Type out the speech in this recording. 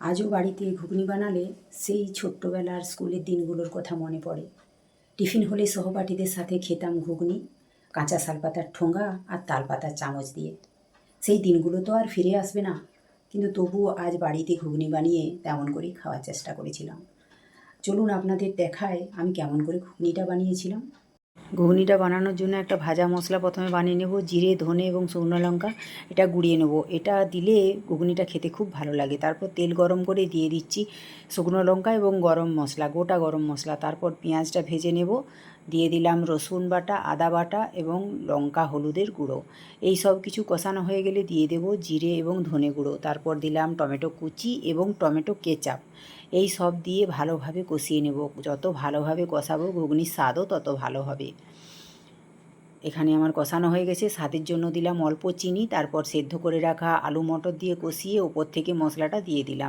আজও বাড়িতে ঘুগনি বানালে সেই ছোট্টবেলার স্কুলের দিনগুলোর কথা মনে পড়ে। টিফিন হলে সহপাঠীদের সাথে খেতাম ঘুগনি, কাঁচা শালপাতার ঠোঙা আর তালপাতার চামচ দিয়ে। সেই দিনগুলো তো আর ফিরে আসবে না, কিন্তু তবুও আজ বাড়িতে ঘুগনি বানিয়ে তেমন করেই খাওয়ার চেষ্টা করেছিলাম। চলুন আপনাদের দেখায় আমি কেমন করে ঘুগনিটা বানিয়েছিলাম। ঘুগনিটা বানানোর জন্য একটা ভাজা মশলা প্রথমে বানিয়ে নেব। জিরে, ধনে এবং শুকনো লঙ্কা এটা গুঁড়িয়ে নেব। এটা দিলে ঘুগনিটা খেতে খুব ভালো লাগে। তারপর তেল গরম করে দিয়ে দিচ্ছি শুকনো লঙ্কা এবং গরম মশলা, গোটা গরম মশলা। তারপর পেঁয়াজটা ভেজে নেব। দিয়ে দিলাম রসুন বাটা, আদা বাটা এবং লঙ্কা হলুদের গুঁড়ো। এই সব কিছু কষানো হয়ে গেলে দিয়ে দেব জিরে এবং ধনে গুঁড়ো। তারপর দিলাম টমেটো কুচি এবং টমেটো কেচাপ। এই সব দিয়ে ভালোভাবে কষিয়ে নেব। যত ভালোভাবে কষাবো ঘুগনির স্বাদও তত ভালো হবে। এখানে আমার কষানো হয়ে গেছে। স্বাদের জন্য দিলাম অল্প চিনি। তারপর সেদ্ধ করে রাখা আলু মটর দিয়ে কষিয়ে ওপর থেকে মশলাটা দিয়ে দিলাম।